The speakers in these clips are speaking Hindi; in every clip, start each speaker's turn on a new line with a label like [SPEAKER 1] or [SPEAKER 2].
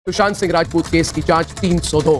[SPEAKER 1] सुशांत सिंह राजपूत केस की जांच 302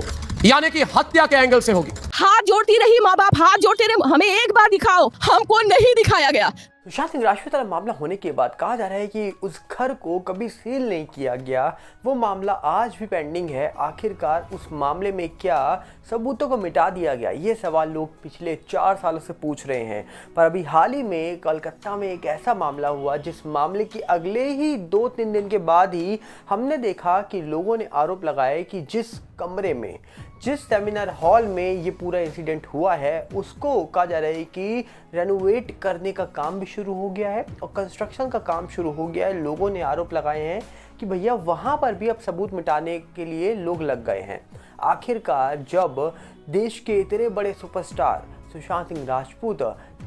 [SPEAKER 1] यानी कि हत्या के एंगल से होगी।
[SPEAKER 2] हाथ जोड़ती रही माँ बाप, हाथ जोड़ते रहे, हमें एक बार दिखाओ, हमको नहीं दिखाया गया।
[SPEAKER 3] सुशांत सिंह राजपूत वाला मामला होने के बाद कहा जा रहा है कि उस घर को कभी सील नहीं किया गया, वो मामला आज भी पेंडिंग है। आखिरकार उस मामले में क्या सबूतों को मिटा दिया गया, ये सवाल लोग पिछले 4 सालों से पूछ रहे हैं। पर अभी हाल ही में कोलकाता में एक ऐसा मामला हुआ जिस मामले की अगले ही 2-3 दिन के बाद ही हमने देखा कि लोगों ने आरोप लगाए कि जिस कमरे में, जिस सेमिनार हॉल में ये पूरा इंसिडेंट हुआ है, उसको कहा जा रहा है कि रेनोवेट करने का काम भी शुरू हो गया है और कंस्ट्रक्शन का काम शुरू हो गया है। लोगों ने आरोप लगाए हैं कि भैया वहाँ पर भी अब सबूत मिटाने के लिए लोग लग गए हैं। आखिरकार जब देश के इतने बड़े सुपरस्टार सुशांत सिंह राजपूत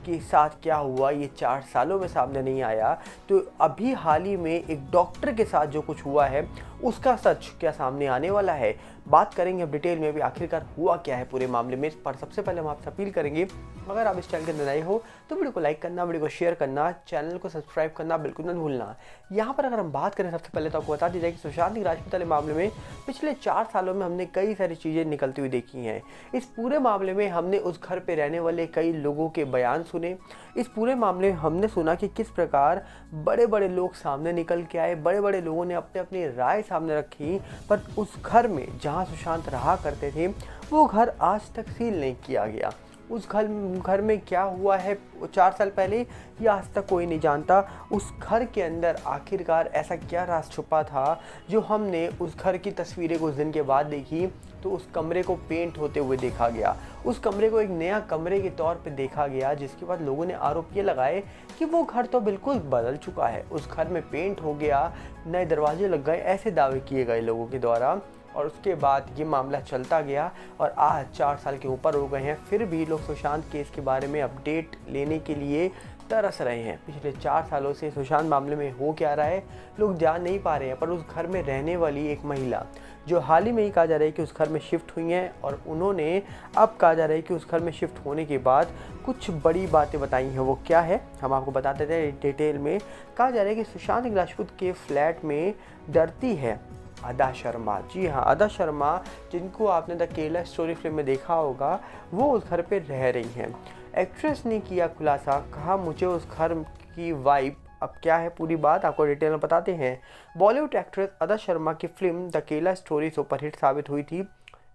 [SPEAKER 3] के साथ क्या हुआ ये 4 सालों में सामने नहीं आया, तो अभी हाल ही में एक डॉक्टर के साथ जो कुछ हुआ है उसका सच क्या सामने आने वाला है। बात करेंगे अब डिटेल में भी आखिरकार हुआ क्या है पूरे मामले में। पर सबसे पहले हम आपसे अपील करेंगे, अगर आप इस चैनल के अंदर नए हो तो वीडियो को लाइक करना, वीडियो को शेयर करना, चैनल को सब्सक्राइब करना बिल्कुल मत भूलना। यहाँ पर अगर हम बात करें सबसे पहले तो आपको बता दी जाए कि सुशांत सिंह राजपूत वाले मामले में पिछले 4 सालों में हमने कई सारी चीज़ें निकलती हुई देखी हैं। इस पूरे मामले में हमने उस घर पर रहने वाले कई लोगों के बयान सुने। इस पूरे मामले में हमने सुना कि किस प्रकार बड़े बड़े लोग सामने निकल के आए, बड़े बड़े लोगों ने अपने अपनी राय सामने रखी। पर उस घर में जहां सुशांत रहा करते थे वो घर आज तक सील नहीं किया गया। उस घर में क्या हुआ है 4 साल पहले ये आज तक कोई नहीं जानता। उस घर के अंदर आखिरकार ऐसा क्या राज छुपा था जो हमने उस घर की तस्वीरें कुछ दिन के बाद देखी तो उस कमरे को पेंट होते हुए देखा गया, उस कमरे को एक नया कमरे के तौर पे देखा गया, जिसके बाद लोगों ने आरोप ये लगाए कि वो घर तो बिल्कुल बदल चुका है, उस घर में पेंट हो गया, नए दरवाजे लग गए, ऐसे दावे किए गए लोगों के द्वारा। और उसके बाद ये मामला चलता गया और आज 4 साल के ऊपर हो गए हैं, फिर भी लोग सुशांत केस के बारे में अपडेट लेने के लिए तरस रहे हैं। पिछले 4 सालों से सुशांत मामले में हो क्या रहा है लोग जान नहीं पा रहे हैं। पर उस घर में रहने वाली एक महिला जो हाल ही में ही कहा जा रहा है कि उस घर में शिफ्ट हुई हैं और उन्होंने अब कहा जा रहा है कि उस घर में शिफ्ट होने के बाद कुछ बड़ी बातें बताई हैं। वो क्या है हम आपको बता देते हैं डिटेल में। कहा जा रहा है कि सुशांत सिंह राजपूत के फ्लैट में डरती है अदा शर्मा। जी हाँ, अदा शर्मा जिनको आपने द केला स्टोरी फिल्म में देखा होगा, वो उस घर पे रह रही हैं। एक्ट्रेस ने किया खुलासा, कहा मुझे उस घर की वाइब, अब क्या है पूरी बात आपको डिटेल में बताते हैं। बॉलीवुड एक्ट्रेस अदा शर्मा की फिल्म द केला स्टोरी सुपरहिट साबित हुई थी।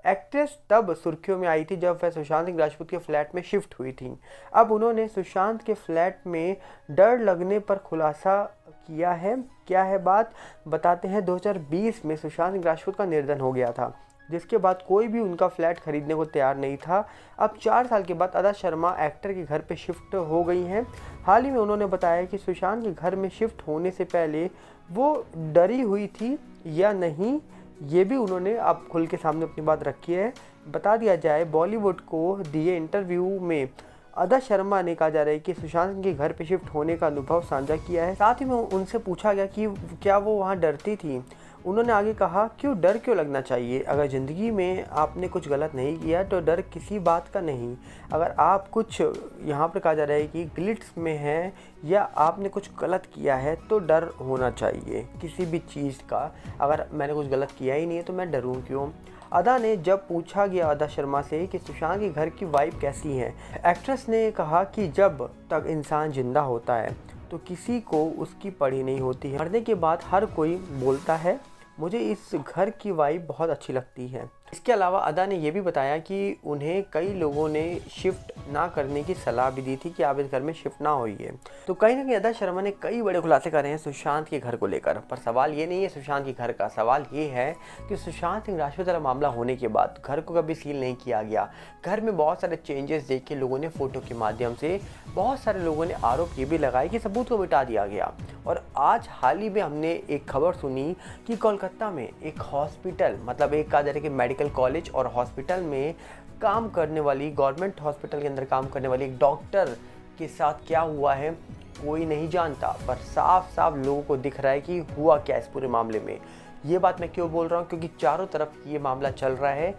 [SPEAKER 3] एक्ट्रेस तब सुर्खियों में आई थी जब वह सुशांत सिंह राजपूत के फ्लैट में शिफ्ट हुई थी। अब उन्होंने सुशांत के फ्लैट में डर लगने पर खुलासा किया है। क्या है बात बताते हैं। 2020 में सुशांत सिंह राजपूत का निर्धन हो गया था, जिसके बाद कोई भी उनका फ्लैट खरीदने को तैयार नहीं था। अब 4 साल के बाद अदा शर्मा एक्टर के घर पे शिफ्ट हो गई हैं। हाल ही में उन्होंने बताया कि सुशांत के घर में शिफ्ट होने से पहले वो डरी हुई थी या नहीं, ये भी उन्होंने अब खुल के सामने अपनी बात रखी है। बता दिया जाए, बॉलीवुड को दिए इंटरव्यू में अदा शर्मा ने कहा जा रहा है कि सुशांत के घर पे शिफ्ट होने का अनुभव साझा किया है। साथ ही में उनसे पूछा गया कि क्या वो वहाँ डरती थी। उन्होंने आगे कहा, क्यों डर क्यों लगना चाहिए, अगर ज़िंदगी में आपने कुछ गलत नहीं किया तो डर किसी बात का नहीं। अगर आप कुछ, यहाँ पर कहा जा रहा है कि ग्लिट्स में है या आपने कुछ गलत किया है तो डर होना चाहिए किसी भी चीज़ का। अगर मैंने कुछ गलत किया ही नहीं है तो मैं डरूँ क्यों। अदा ने जब पूछा गया अदा शर्मा से कि सुशांत के घर की वाइब कैसी है, एक्ट्रेस ने कहा कि जब तक इंसान जिंदा होता है तो किसी को उसकी पड़ी नहीं होती है, मरने के बाद हर कोई बोलता है मुझे इस घर की वाइब बहुत अच्छी लगती है। इसके अलावा अदा ने यह भी बताया कि उन्हें कई लोगों ने शिफ्ट ना करने की सलाह भी दी थी कि आप इस घर में शिफ्ट ना होइए। तो कहीं ना कहीं अदा शर्मा ने कई बड़े खुलासे करे हैं सुशांत के घर को लेकर। पर सवाल ये नहीं है सुशांत के घर का, सवाल ये है कि सुशांत सिंह राजपूत वाला मामला होने के बाद घर को कभी सील नहीं किया गया। घर में बहुत सारे चेंजेस देख के लोगों ने फोटो के माध्यम से, बहुत सारे लोगों ने आरोप ये भी लगाए कि सबूत को मिटा दिया गया। और आज हाल ही में हमने एक खबर सुनी कि कोलकाता में एक हॉस्पिटल, मतलब एक कहा जा रहा है कि मेडिकल कॉलेज और हॉस्पिटल में काम करने वाली, गवर्नमेंट हॉस्पिटल के अंदर काम करने वाली एक डॉक्टर के साथ क्या हुआ है कोई नहीं जानता। पर साफ साफ लोगों को दिख रहा है कि हुआ क्या इस पूरे मामले में। ये बात मैं क्यों बोल रहा हूँ, क्योंकि चारों तरफ ये मामला चल रहा है।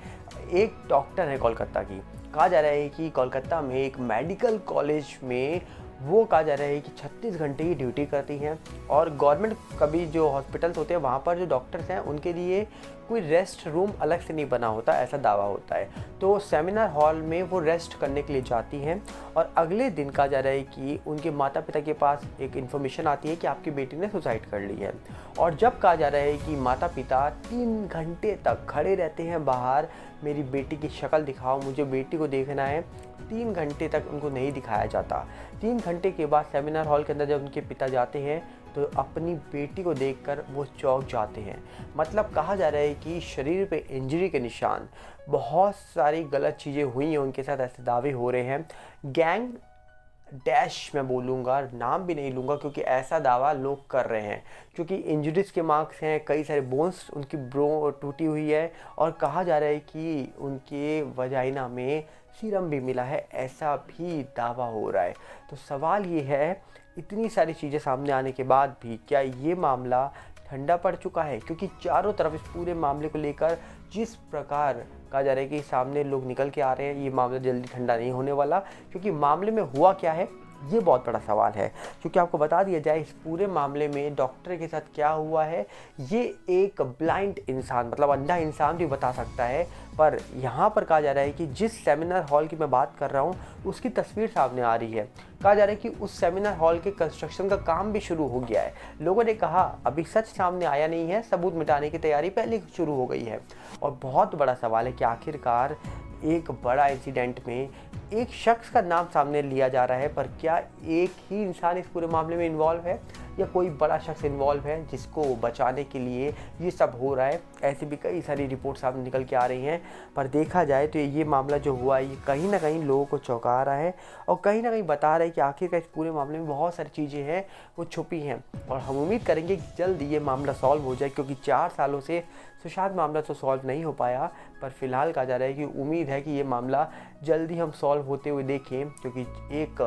[SPEAKER 3] एक डॉक्टर है कोलकाता की, कहा जा रहा है कि कोलकाता में एक मेडिकल कॉलेज में वो कहा जा रहा है कि 36 घंटे की ड्यूटी करती हैं। और गवर्नमेंट कभी जो हॉस्पिटल्स होते हैं वहाँ पर जो डॉक्टर्स हैं उनके लिए कोई रेस्ट रूम अलग से नहीं बना होता, ऐसा दावा होता है। तो सेमिनार हॉल में वो रेस्ट करने के लिए जाती हैं और अगले दिन कहा जा रहा है कि उनके माता पिता के पास एक इन्फॉर्मेशन आती है कि आपकी बेटी ने सुसाइड कर ली है। और जब कहा जा रहा है कि माता पिता 3 घंटे तक खड़े रहते हैं बाहर, मेरी बेटी की शक्ल दिखाओ, मुझे बेटी को देखना है, 3 घंटे तक उनको नहीं दिखाया जाता। 3 घंटे के बाद सेमिनार हॉल के अंदर जब उनके पिता जाते हैं तो अपनी बेटी को देखकर वो चौंक जाते हैं। मतलब कहा जा रहा है कि शरीर पे इंजरी के निशान, बहुत सारी गलत चीज़ें हुई हैं उनके साथ, ऐसे दावे हो रहे हैं। गैंग डैश मैं बोलूँगा, नाम भी नहीं लूँगा क्योंकि ऐसा दावा लोग कर रहे हैं, क्योंकि इंजरीज के मार्क्स हैं, कई सारे बोन्स उनकी ब्रो टूटी हुई है और कहा जा रहा है कि उनके वजाइना में सीरम भी मिला है, ऐसा भी दावा हो रहा है। तो सवाल ये है, इतनी सारी चीज़ें सामने आने के बाद भी क्या ये मामला ठंडा पड़ चुका है? क्योंकि चारों तरफ इस पूरे मामले को लेकर जिस प्रकार कहा जा रहा है कि सामने लोग निकल के आ रहे हैं, ये मामला जल्दी ठंडा नहीं होने वाला। क्योंकि मामले में हुआ क्या है ये बहुत बड़ा सवाल है। क्योंकि आपको बता दिया जाए इस पूरे मामले में डॉक्टर के साथ क्या हुआ है, ये एक ब्लाइंड इंसान, मतलब अंधा इंसान भी बता सकता है। पर यहाँ पर कहा जा रहा है कि जिस सेमिनार हॉल की मैं बात कर रहा हूँ उसकी तस्वीर सामने आ रही है। कहा जा रहा है कि उस सेमिनार हॉल के कंस्ट्रक्शन का काम भी शुरू हो गया है। लोगों ने कहा अभी सच सामने आया नहीं है, सबूत मिटाने की तैयारी पहले शुरू हो गई है। और बहुत बड़ा सवाल है कि आखिरकार एक बड़ा इंसिडेंट में एक शख्स का नाम सामने लिया जा रहा है, पर क्या एक ही इंसान इस पूरे मामले में इन्वॉल्व है या कोई बड़ा शख्स इन्वॉल्व है जिसको बचाने के लिए ये सब हो रहा है? ऐसी भी कई सारी रिपोर्ट सामने निकल के आ रही हैं। पर देखा जाए तो ये मामला जो हुआ ये कहीं ना कहीं लोगों को चौंका रहा है और कहीं ना कहीं बता रहा है कि आखिरकार इस पूरे मामले में बहुत सारी चीज़ें हैं वो छुपी हैं। और हम उम्मीद करेंगे कि जल्द ये मामला सॉल्व हो जाए, क्योंकि 4 सालों से सुशांत मामला तो सॉल्व नहीं हो पाया। पर फिलहाल कहा जा रहा है कि उम्मीद है कि ये मामला जल्दी हम सॉल्व होते हुए देखें, क्योंकि एक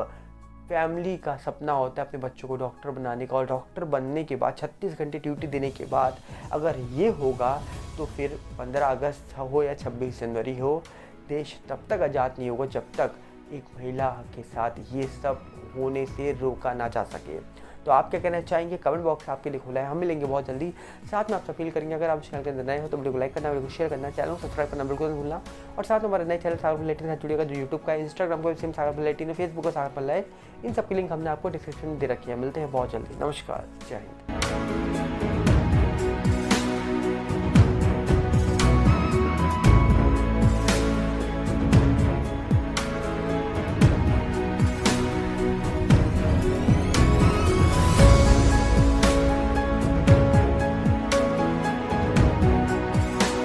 [SPEAKER 3] फैमिली का सपना होता है अपने बच्चों को डॉक्टर बनाने का, और डॉक्टर बनने के बाद 36 घंटे ड्यूटी देने के बाद अगर ये होगा तो फिर 15 अगस्त हो या 26 जनवरी हो, देश तब तक आज़ाद नहीं होगा जब तक एक महिला के साथ ये सब होने से रोका ना जा सके। तो आप क्या कहना चाहेंगे? कमेंट बॉक्स आपके लिए खुला है, हम मिलेंगे बहुत जल्दी। साथ में आपसे अपील करेंगे अगर आप चैनल के अंदर नए हो तो वीडियो को लाइक करना, वीडियो को शेयर करना, चैनल को सब्सक्राइब करना बिल्कुल नहीं भूलना। और साथ में हमारे नए चैनल सागर पल्लई के साथ जुड़ेगा, जो यूट्यूब का, इंस्टाग्राम को सेम सागर पल्लई ने, फेसबुक को सागर पल्लई, इन सब की लिंक हमने आपको डिस्क्रिप्शन में दे रखी है। मिलते हैं बहुत जल्दी। नमस्कार, जय हिंद।